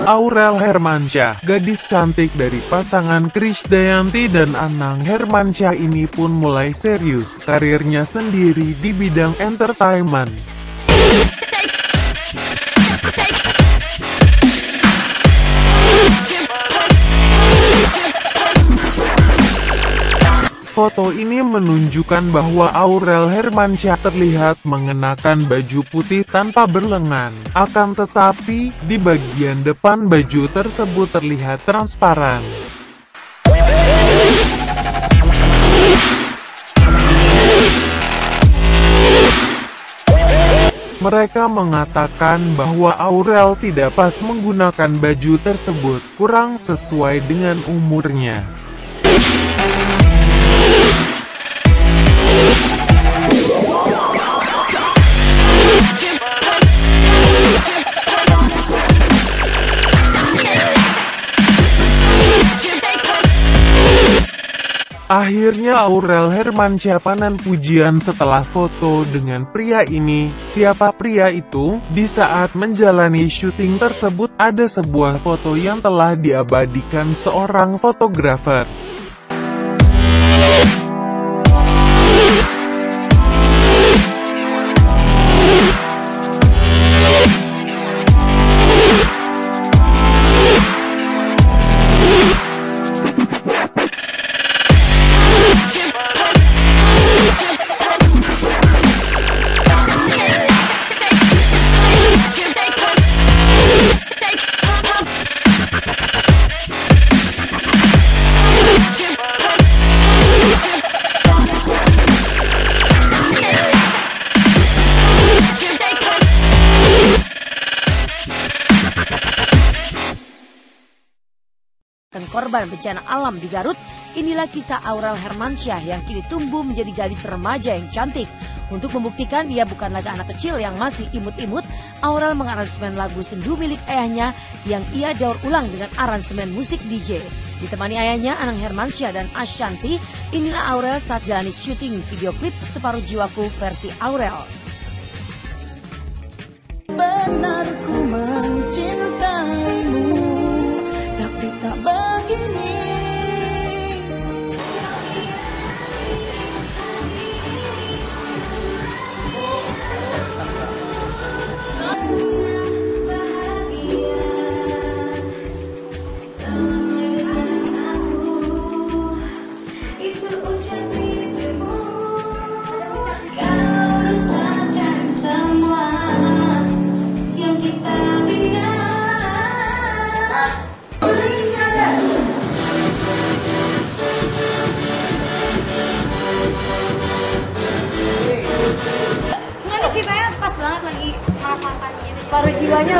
Aurel Hermansyah, gadis cantik dari pasangan Krisdayanti dan Anang Hermansyah ini pun mulai serius karirnya sendiri di bidang entertainment. Foto ini menunjukkan bahwa Aurel Hermansyah terlihat mengenakan baju putih tanpa berlengan. Akan tetapi, di bagian depan baju tersebut terlihat transparan. Mereka mengatakan bahwa Aurel tidak pas menggunakan baju tersebut, kurang sesuai dengan umurnya. Akhirnya Aurel Hermansyah panen pujian setelah foto dengan pria ini. Siapa pria itu? Di saat menjalani syuting tersebut ada sebuah foto yang telah diabadikan seorang fotografer. Korban bencana alam di Garut, inilah kisah Aurel Hermansyah yang kini tumbuh menjadi gadis remaja yang cantik. Untuk membuktikan dia bukan lagi anak kecil yang masih imut-imut, Aurel mengaransemen lagu sendu milik ayahnya yang ia daur ulang dengan aransemen musik DJ. Ditemani ayahnya Anang Hermansyah dan Ashanti, inilah Aurel saat jalani syuting video klip Separuh Jiwaku versi Aurel. Benar ku mencintaimu, tapi tak begini. Separuh jiwanya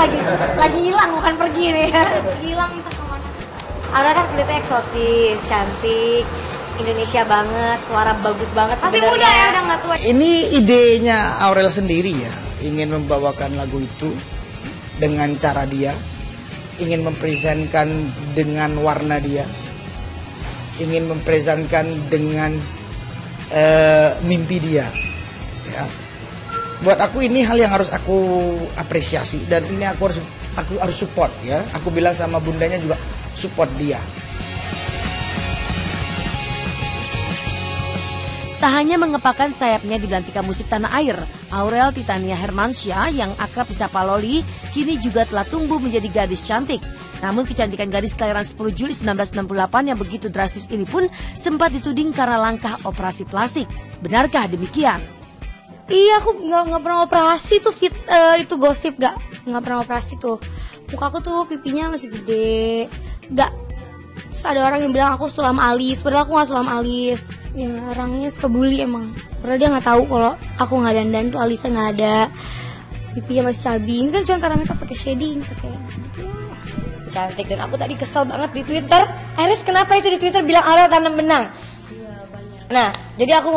lagi hilang, bukan pergi nih ya. Hilang entah kemana. Aurel kan kulitnya eksotis, cantik, Indonesia banget, suara bagus banget masih sebenarnya. Muda ya, udah nggak tua. Ini idenya Aurel sendiri ya, ingin membawakan lagu itu dengan cara dia, ingin mempresentkan dengan warna dia, ingin mempresentkan dengan mimpi dia. Ya. Buat aku ini hal yang harus aku apresiasi dan ini aku harus support ya. Aku bilang sama bundanya juga support dia. Tak hanya mengepakkan sayapnya di belantika musik tanah air, Aurel Titania Hermansyah yang akrab disapa Loli kini juga telah tumbuh menjadi gadis cantik. Namun kecantikan gadis kelahiran 10 Juli 1968 yang begitu drastis ini pun sempat dituding karena langkah operasi plastik. Benarkah demikian? Iya, aku nggak pernah operasi tuh, itu gosip, nggak pernah operasi tuh. Muka aku tuh pipinya masih gede, nggak. Terus ada orang yang bilang aku sulam alis, padahal aku nggak sulam alis. Ya orangnya suka bully emang. Padahal dia nggak tahu kalau aku nggak dandan tuh alisnya nggak ada, pipinya masih cabi. Ini kan cuma karena mereka pakai shading, pakai. Cantik, dan aku tadi kesel banget di Twitter. Iris kenapa itu di Twitter bilang Aurel tanam benang? Nah, jadi aku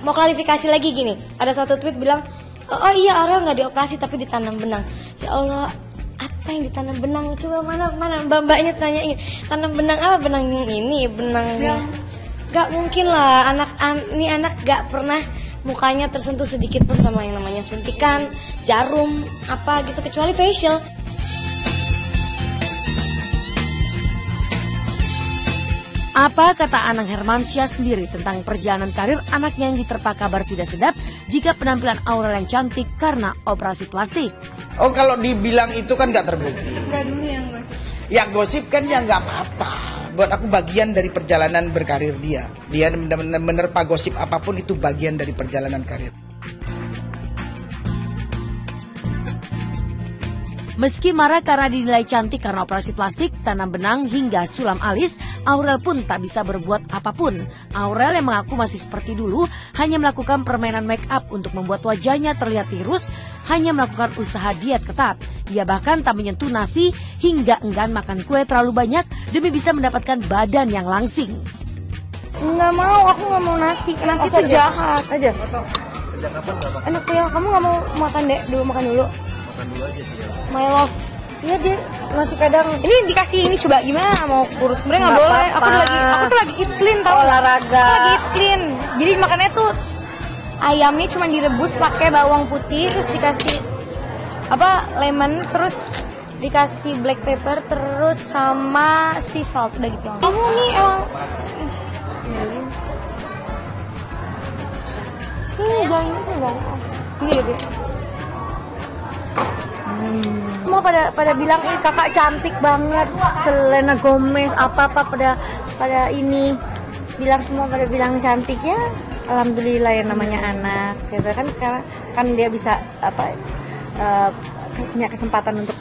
mau klarifikasi lagi gini. Ada satu tweet bilang, oh iya Aurel nggak dioperasi tapi ditanam benang. Ya Allah, apa yang ditanam benang? Coba mana mbak-mbaknya tanyain. Tanam benang apa? Benang ini, benang. Gak mungkin lah, ini anak gak pernah mukanya tersentuh sedikit pun sama yang namanya suntikan, jarum, apa gitu kecuali facial. Apa kata Anang Hermansyah sendiri tentang perjalanan karir anaknya yang diterpa kabar tidak sedap jika penampilan Aurel yang cantik karena operasi plastik? Oh, kalau dibilang itu kan nggak terbukti. Ya gosip kan ya nggak apa-apa. Buat aku bagian dari perjalanan berkarir dia. Dia menerpa gosip apapun itu bagian dari perjalanan karir. Meski marah karena dinilai cantik karena operasi plastik, tanam benang hingga sulam alis, Aurel pun tak bisa berbuat apapun. Aurel yang mengaku masih seperti dulu, hanya melakukan permainan make up untuk membuat wajahnya terlihat tirus, hanya melakukan usaha diet ketat. Ia bahkan tak menyentuh nasi hingga enggan makan kue terlalu banyak demi bisa mendapatkan badan yang langsing. Nggak mau, aku nggak mau nasi. Nasi itu jahat aja. Enak ya, kamu nggak mau makan dulu? Makan dulu aja dia. My love. Iya dia masih kadang. Ini dikasih ini coba gimana mau kurus? Sebenarnya nggak boleh. Aku tuh lagi eat clean tau. Olahraga. Aku lagi eat clean. Jadi makannya tuh ayamnya cuma direbus pakai bawang putih terus dikasih lemon terus dikasih black pepper terus sama sea salt udah gitu. Kamu nih emang bang. Ini deh. Semua pada bilang ini kakak cantik banget, Selena Gomez apa pada ini semua pada bilang cantik ya. Alhamdulillah yang namanya anak. Gitu kan sekarang kan dia bisa punya kesempatan untuk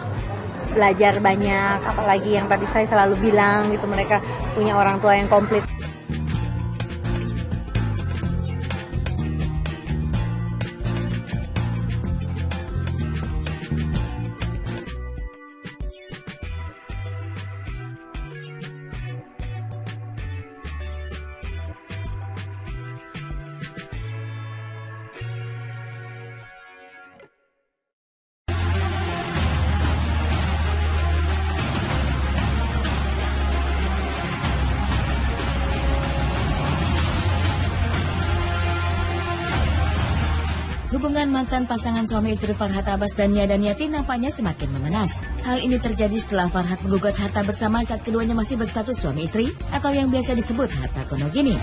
belajar banyak, apalagi yang tadi saya selalu bilang gitu, mereka punya orang tua yang komplit. Hubungan mantan pasangan suami istri Farhat Abbas dan Nia Daniati nampaknya semakin memanas. Hal ini terjadi setelah Farhat menggugat harta bersama saat keduanya masih berstatus suami istri atau yang biasa disebut harta konogini.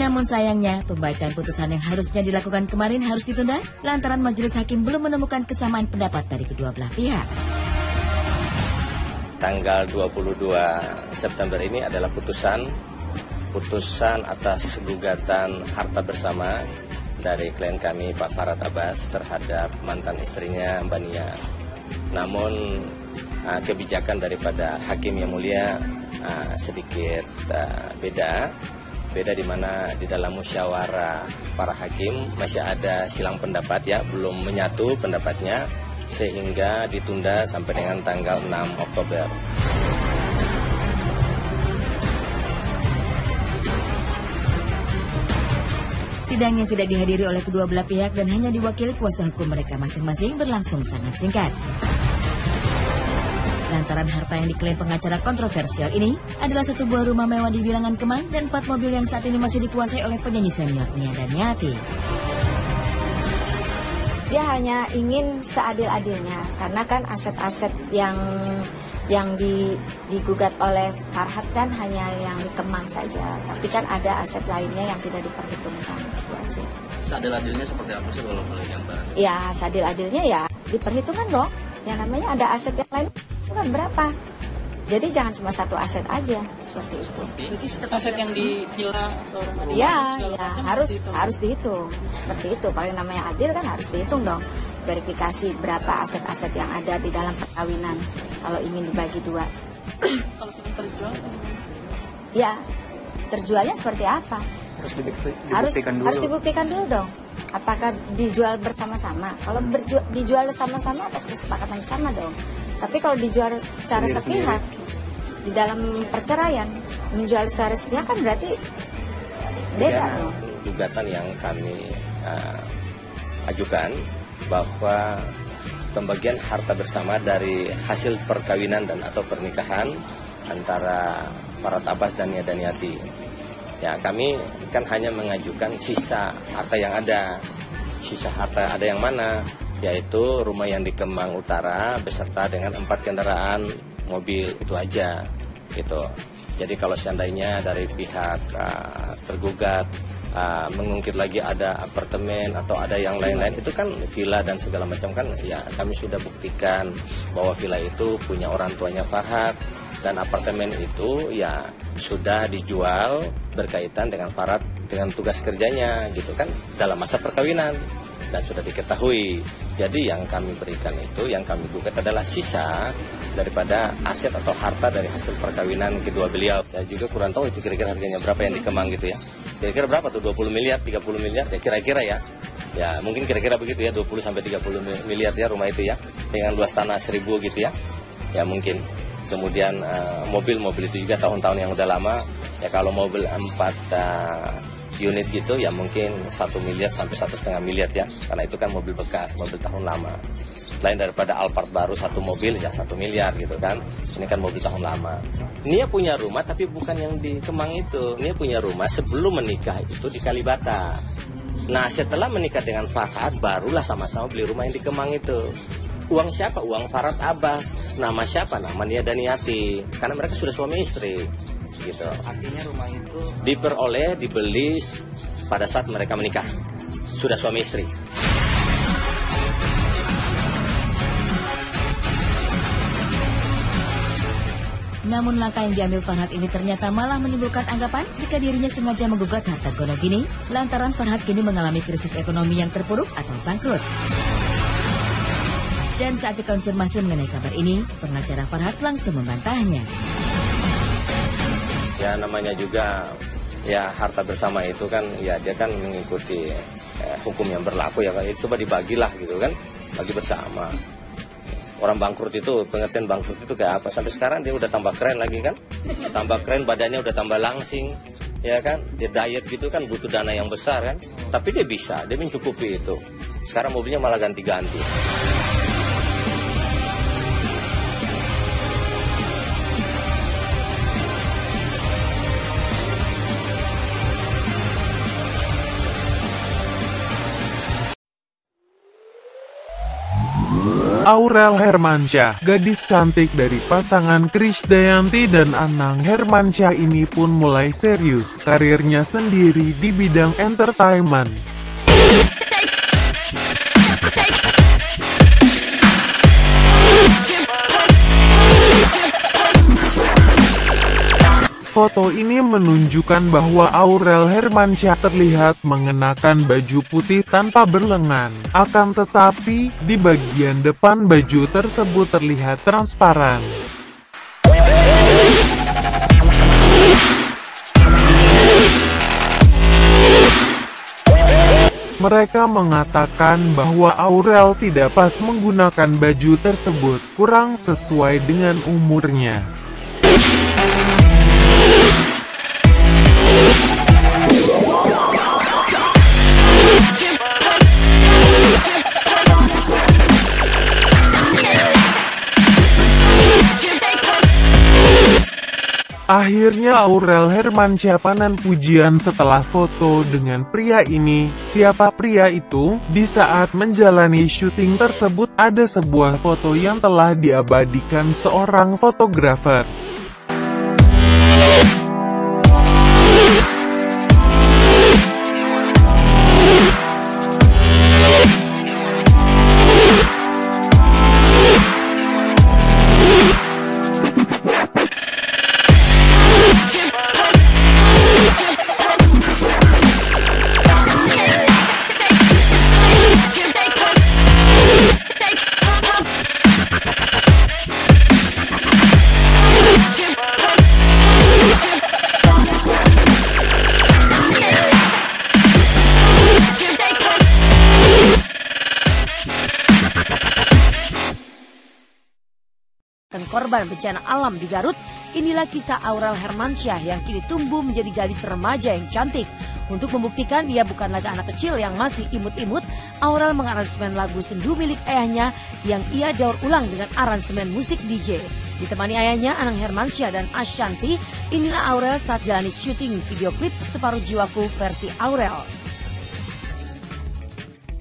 Namun sayangnya, pembacaan putusan yang harusnya dilakukan kemarin harus ditunda lantaran majelis hakim belum menemukan kesamaan pendapat dari kedua belah pihak. Tanggal 22 September ini adalah putusan atas gugatan harta bersama dari klien kami Pak Farhat Abbas terhadap mantan istrinya Mbak Nia. Namun kebijakan daripada hakim yang mulia sedikit beda di mana di dalam musyawarah para hakim masih ada silang pendapat ya, belum menyatu pendapatnya sehingga ditunda sampai dengan tanggal 6 Oktober. Sidang yang tidak dihadiri oleh kedua belah pihak dan hanya diwakili kuasa hukum mereka masing-masing berlangsung sangat singkat. Lantaran harta yang diklaim pengacara kontroversial ini adalah satu buah rumah mewah di Bilangan Kemang dan 4 mobil yang saat ini masih dikuasai oleh penyanyi senior Nia Daniati. Dia hanya ingin seadil-adilnya karena kan aset-aset yang digugat oleh Farhat kan hanya yang di Kemang saja, tapi kan ada aset lainnya yang tidak diperhitungkan, itu aja. Seadil-adilnya seperti apa sih kalau boleh gambaran? Ya seadil-adilnya ya diperhitungkan dong, yang namanya ada aset yang lain itu kan berapa, jadi jangan cuma satu aset aja seperti itu. Berarti aset yang di villa atau rumah harus dihitung seperti itu. Kalau namanya adil kan harus dihitung dong, verifikasi berapa aset-aset yang ada di dalam perkawinan kalau ingin dibagi dua. Kalau sudah terjual? Ya, terjualnya seperti apa? Harus dibuktikan dulu dong. Apakah dijual bersama-sama? Kalau dijual bersama-sama atau kesepakatan bersama dong. Tapi kalau dijual secara sepihak di dalam perceraian, menjual secara sepihak kan berarti beda dong. Gugatan yang kami ajukan bahwa pembagian harta bersama dari hasil perkawinan dan atau pernikahan antara Farhat Abbas dan Nia Daniati. Ya, kami kan hanya mengajukan sisa harta yang ada. Sisa harta ada yang mana? Yaitu rumah yang di Kemang Utara beserta dengan 4 kendaraan mobil, itu aja gitu. Jadi kalau seandainya dari pihak tergugat mengungkit lagi ada apartemen atau ada yang lain-lain, itu kan villa dan segala macam kan, ya kami sudah buktikan bahwa villa itu punya orang tuanya Farhat dan apartemen itu ya sudah dijual berkaitan dengan Farhat dengan tugas kerjanya gitu kan dalam masa perkawinan dan sudah diketahui. Jadi yang kami berikan itu, yang kami gugat adalah sisa daripada aset atau harta dari hasil perkawinan kedua beliau. Saya juga kurang tahu itu kira-kira harganya berapa yang di Kemang gitu ya. Kira-kira berapa tuh, 20 miliar, 30 miliar ya kira-kira ya. Ya mungkin kira-kira begitu ya, 20 sampai 30 miliar ya rumah itu ya. Dengan luas tanah 1000 gitu ya. Ya mungkin. Kemudian mobil itu juga tahun-tahun yang udah lama. Ya kalau mobil 4 unit gitu ya mungkin 1 miliar sampai 1,5 miliar ya. Karena itu kan mobil bekas, mobil tahun lama. Lain daripada Alphard baru 1 mobil ya 1 miliar gitu kan. Ini kan mobil tahun lama. Nia punya rumah tapi bukan yang di Kemang itu. Nia punya rumah sebelum menikah itu di Kalibata. Nah setelah menikah dengan Farhat barulah sama-sama beli rumah yang di Kemang itu. Uang siapa? Uang Farhat Abbas. Nama siapa? Nama Nia Daniati. Karena mereka sudah suami istri gitu. Artinya rumah itu diperoleh, dibeli pada saat mereka menikah. Sudah suami istri. Namun langkah yang diambil Farhat ini ternyata malah menimbulkan anggapan jika dirinya sengaja menggugat harta gono gini lantaran Farhat kini mengalami krisis ekonomi yang terpuruk atau bangkrut. Dan saat dikonfirmasi mengenai kabar ini, pengacara Farhat langsung membantahnya. Ya namanya juga ya harta bersama itu kan ya dia kan mengikuti hukum yang berlaku ya, coba dibagilah gitu kan, bagi bersama. Orang bangkrut itu, pengertian bangkrut itu kayak apa? Sampai sekarang dia udah tambah keren lagi kan? Tambah keren, badannya udah tambah langsing, ya kan? Dia diet gitu kan, butuh dana yang besar kan? Tapi dia bisa, dia mencukupi itu. Sekarang mobilnya malah ganti-ganti. Aurel Hermansyah, gadis cantik dari pasangan Krisdayanti dan Anang Hermansyah ini pun mulai serius karirnya sendiri di bidang entertainment. Foto ini menunjukkan bahwa Aurel Hermansyah terlihat mengenakan baju putih tanpa berlengan. Akan tetapi, di bagian depan baju tersebut terlihat transparan. Mereka mengatakan bahwa Aurel tidak pas menggunakan baju tersebut, kurang sesuai dengan umurnya. Akhirnya Aurel Hermansyah panen pujian setelah foto dengan pria ini. Siapa pria itu? Di saat menjalani syuting tersebut ada sebuah foto yang telah diabadikan seorang fotografer. Korban bencana alam di Garut, inilah kisah Aurel Hermansyah yang kini tumbuh menjadi gadis remaja yang cantik. Untuk membuktikan dia bukan lagi anak kecil yang masih imut-imut, Aurel mengaransemen lagu sendu milik ayahnya yang ia daur ulang dengan aransemen musik DJ. Ditemani ayahnya Anang Hermansyah dan Ashanti, inilah Aurel saat jalani syuting video klip Separuh Jiwaku versi Aurel.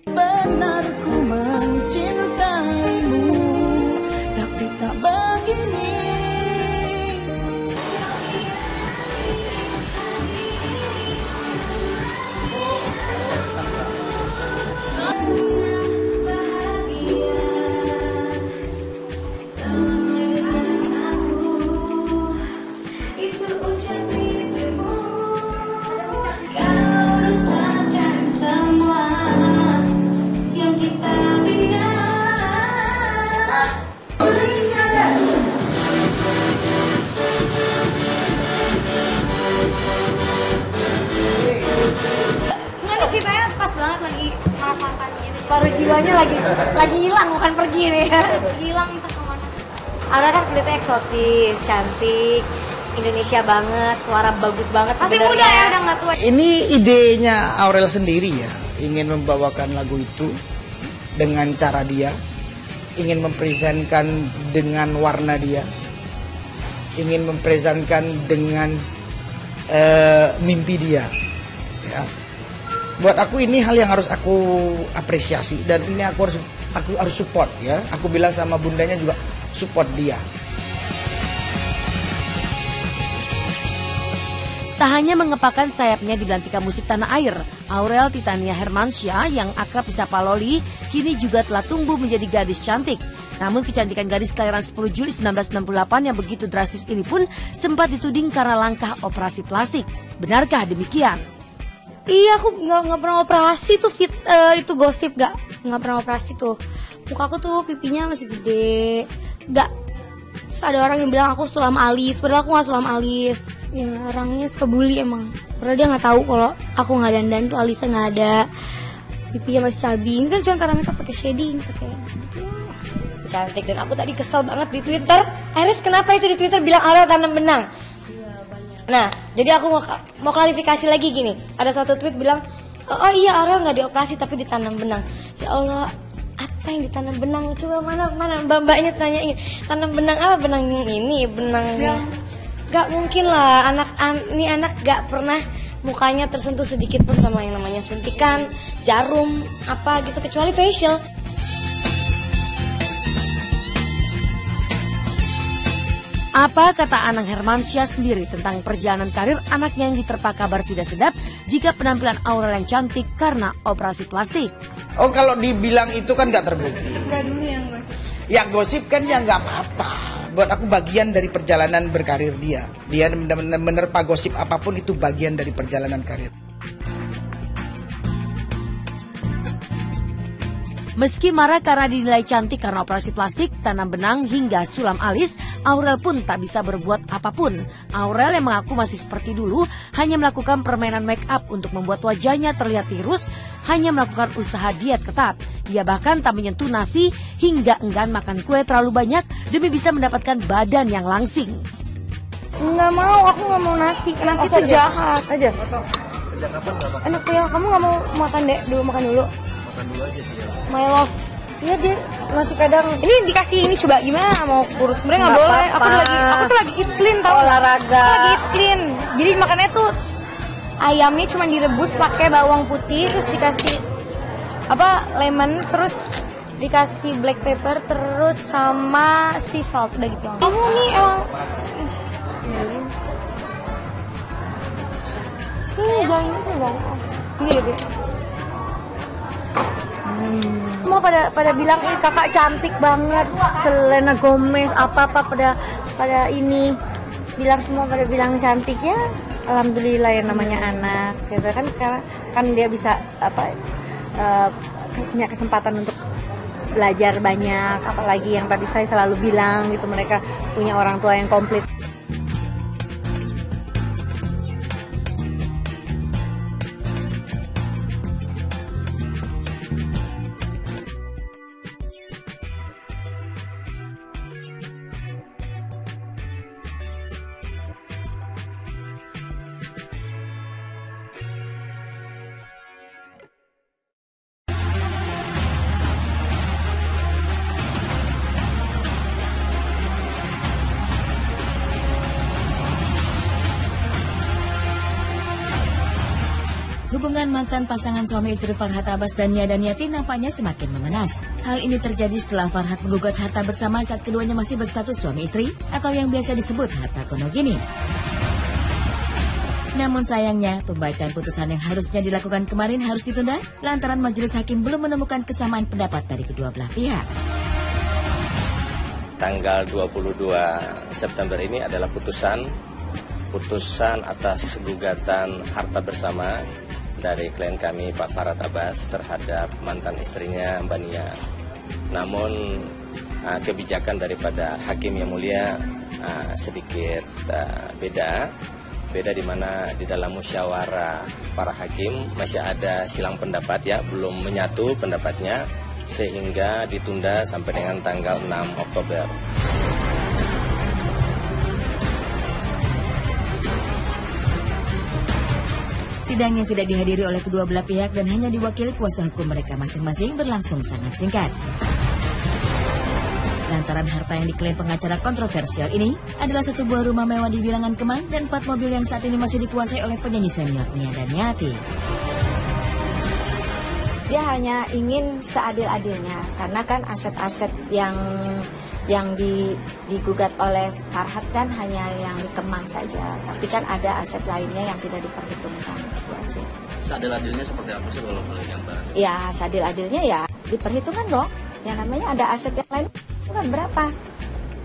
Benar ku mencintaimu, tapi tak begini. Separuh jiwanya lagi hilang, bukan pergi nih ya. Hilang entah kemana. Aurel kan kulitnya eksotis, cantik, Indonesia banget, suara bagus banget Masih sebenarnya. muda ya, udah nggak tua. Ini idenya Aurel sendiri ya, ingin membawakan lagu itu dengan cara dia, ingin mempresentkan dengan warna dia, ingin mempresentkan dengan mimpi dia. Ya. Buat aku ini hal yang harus aku apresiasi dan ini aku harus support ya. Aku bilang sama bundanya juga support dia. Tak hanya mengepakkan sayapnya di belantika musik tanah air, Aurel Titania Hermansyah yang akrab disapa Loli kini juga telah tumbuh menjadi gadis cantik. Namun kecantikan gadis kelahiran 10 Juli 1968 yang begitu drastis ini pun sempat dituding karena langkah operasi plastik. Benarkah demikian? Iya, aku nggak pernah operasi tuh itu gosip nggak pernah operasi tuh. Muka aku tuh pipinya masih gede, nggak. Terus ada orang yang bilang aku sulam alis, padahal aku nggak sulam alis. Ya orangnya suka bully emang. Padahal dia nggak tahu kalau aku nggak dandan tuh alisnya nggak ada. Pipinya masih cabi. Ini kan cuma karena mereka pakai shading, pakai. Cantik, dan aku tadi kesel banget di Twitter. Iris kenapa itu di Twitter bilang Aurel tanam benang? Nah, jadi aku mau klarifikasi lagi gini. Ada satu tweet bilang, oh iya Aurel nggak dioperasi tapi ditanam benang. Ya Allah, apa yang ditanam benang? Coba mana mbak-mbaknya tanyain. Tanam benang apa? Benang ini, benang. Gak mungkin lah, ini anak gak pernah mukanya tersentuh sedikit pun sama yang namanya suntikan, jarum, apa gitu, kecuali facial. Apa kata Anang Hermansyah sendiri tentang perjalanan karir anaknya yang diterpa kabar tidak sedap jika penampilan Aurel yang cantik karena operasi plastik? Oh, kalau dibilang itu kan nggak terbukti. Enggak dulu yang gosip. Ya gosip kan ya nggak apa-apa. Buat aku bagian dari perjalanan berkarir dia. Dia menerpa gosip apapun itu bagian dari perjalanan karir. Meski marah karena dinilai cantik karena operasi plastik, tanam benang hingga sulam alis, Aurel pun tak bisa berbuat apapun. Aurel yang mengaku masih seperti dulu, hanya melakukan permainan make up untuk membuat wajahnya terlihat tirus, hanya melakukan usaha diet ketat. Dia bahkan tak menyentuh nasi hingga enggan makan kue terlalu banyak demi bisa mendapatkan badan yang langsing. Nggak mau, aku nggak mau nasi. Nasi itu jahat aja. Enak ya, kamu nggak mau makan dulu. Makan dulu aja dia. My love. Iya dia masih kadang. Ini dikasih ini coba gimana mau kurus? Sebenarnya nggak boleh. Aku tuh lagi eat clean tau. Olahraga. Aku lagi eat clean. Jadi makannya tuh ayamnya cuma direbus pakai bawang putih terus dikasih lemon terus dikasih black pepper terus sama sea salt udah gitu. Kamu nih emang bang. Ini deh. Semua pada bilang kakak cantik banget, Selena Gomez apa pada ini bilang, semua pada bilang cantik ya. Alhamdulillah yang namanya anak gitu kan, sekarang kan dia bisa punya kesempatan untuk belajar banyak, apalagi yang tadi saya selalu bilang gitu, mereka punya orang tua yang komplit. Hubungan mantan pasangan suami istri Farhat Abbas dan Nia Daniati nampaknya semakin memanas. Hal ini terjadi setelah Farhat menggugat harta bersama saat keduanya masih berstatus suami istri atau yang biasa disebut harta konogini. Namun sayangnya, pembacaan putusan yang harusnya dilakukan kemarin harus ditunda lantaran majelis hakim belum menemukan kesamaan pendapat dari kedua belah pihak. Tanggal 22 September ini adalah putusan atas gugatan harta bersama dari klien kami Pak Farhat Abbas terhadap mantan istrinya Mbak Nia. Namun kebijakan daripada hakim yang mulia sedikit beda. Beda di mana di dalam musyawarah para hakim masih ada silang pendapat ya, belum menyatu pendapatnya, sehingga ditunda sampai dengan tanggal 6 Oktober. Sidang yang tidak dihadiri oleh kedua belah pihak dan hanya diwakili kuasa hukum mereka masing-masing berlangsung sangat singkat. Lantaran harta yang diklaim pengacara kontroversial ini adalah satu buah rumah mewah di Bilangan Kemang dan 4 mobil yang saat ini masih dikuasai oleh penyanyi senior Nia Daniati. Dia hanya ingin seadil-adilnya, karena kan aset-aset yang digugat oleh Farhat kan hanya yang di Kemang saja, tapi kan ada aset lainnya yang tidak diperhitungkan, itu aja. Seadil-adilnya seperti apa sih kalau boleh gambaran? Ya, seadil-adilnya ya diperhitungkan dong. Yang namanya ada aset yang lain itu kan berapa?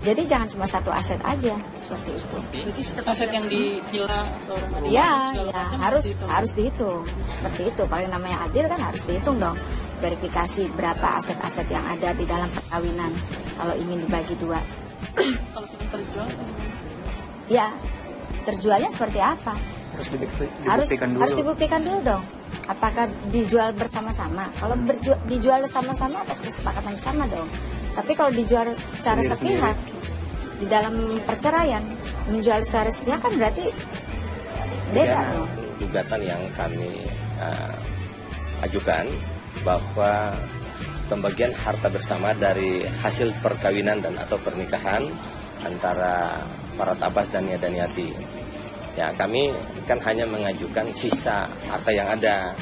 Jadi jangan cuma satu aset aja, seperti itu. Berarti setiap aset yang di villa atau rumah ya harus dihitung. Seperti itu. Kalau namanya adil kan harus dihitung dong. Verifikasi berapa aset-aset yang ada di dalam perkawinan kalau ingin dibagi dua. Kalau sudah terjual? Ya, terjualnya seperti apa? Harus dibuktikan dulu dong. Apakah dijual bersama-sama? Kalau dijual bersama-sama atau kesepakatan bersama dong. Tapi kalau dijual secara sepihak di dalam perceraian, menjual secara sepihak kan berarti beda dong. Gugatan yang kami ajukan bahwa pembagian harta bersama dari hasil perkawinan dan atau pernikahan antara Farhat Abbas dan Nia Daniati. Ya, kami kan hanya mengajukan sisa harta yang ada.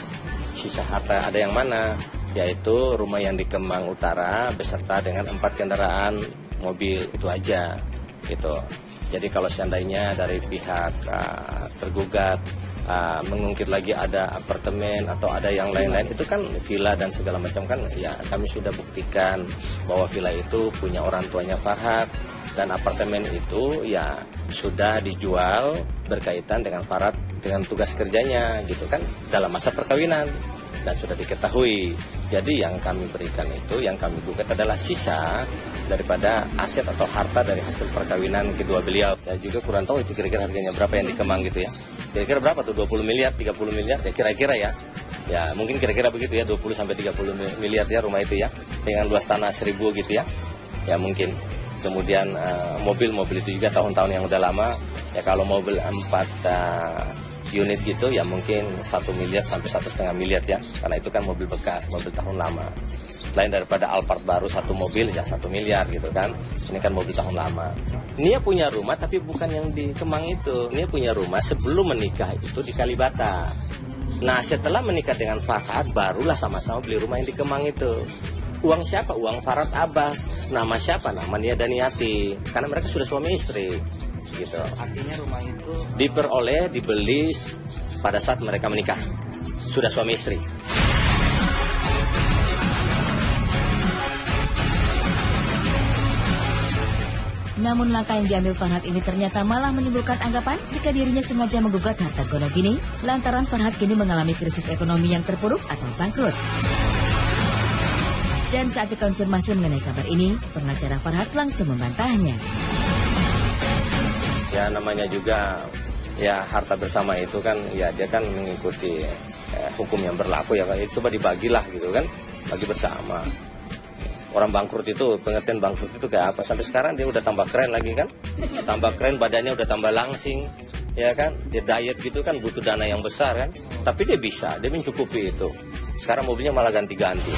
Sisa harta ada yang mana? Yaitu rumah yang di Kemang Utara beserta dengan 4 kendaraan mobil, itu aja gitu. Jadi kalau seandainya dari pihak tergugat mengungkit lagi ada apartemen atau ada yang lain-lain, itu kan villa dan segala macam kan, ya kami sudah buktikan bahwa villa itu punya orang tuanya Farhat dan apartemen itu ya sudah dijual berkaitan dengan Farhat dengan tugas kerjanya gitu kan dalam masa perkawinan dan sudah diketahui. Jadi yang kami berikan itu, yang kami gugat adalah sisa daripada aset atau harta dari hasil perkawinan kedua beliau. Saya juga kurang tahu itu kira-kira harganya berapa yang di Kemang gitu ya. Kira-kira berapa tuh, 20 miliar, 30 miliar ya kira-kira ya. Ya mungkin kira-kira begitu ya, 20 sampai 30 miliar ya rumah itu ya. Dengan luas tanah 1000 gitu ya. Ya mungkin. Kemudian mobil-mobil itu juga tahun-tahun yang udah lama. Ya kalau mobil 4 unit gitu ya mungkin 1 miliar sampai 1,5 miliar ya, karena itu kan mobil bekas, mobil tahun lama. Lain daripada Alphard baru 1 mobil ya 1 miliar gitu kan, ini kan mobil tahun lama. Nia punya rumah tapi bukan yang di Kemang itu. Nia punya rumah sebelum menikah itu di Kalibata. Nah setelah menikah dengan Farhat barulah sama-sama beli rumah yang di Kemang itu. Uang siapa? Uang Farhat Abbas. Nama siapa? Nama Nia Daniati, karena mereka sudah suami istri gitu. Artinya rumah itu dibeli pada saat mereka menikah, sudah suami istri. Namun langkah yang diambil Farhat ini ternyata malah menimbulkan anggapan jika dirinya sengaja menggugat harta gono gini lantaran Farhat kini mengalami krisis ekonomi yang terpuruk atau bangkrut. Dan saat dikonfirmasi mengenai kabar ini, pengacara Farhat langsung membantahnya. Ya namanya juga ya harta bersama itu kan ya dia kan mengikuti hukum yang berlaku ya, coba dibagilah gitu kan, bagi bersama. Orang bangkrut itu, pengertian bangkrut itu kayak apa? Sampai sekarang dia udah tambah keren lagi kan, tambah keren, badannya udah tambah langsing ya kan, dia diet gitu kan butuh dana yang besar kan, tapi dia bisa, dia mencukupi itu. Sekarang mobilnya malah ganti-ganti.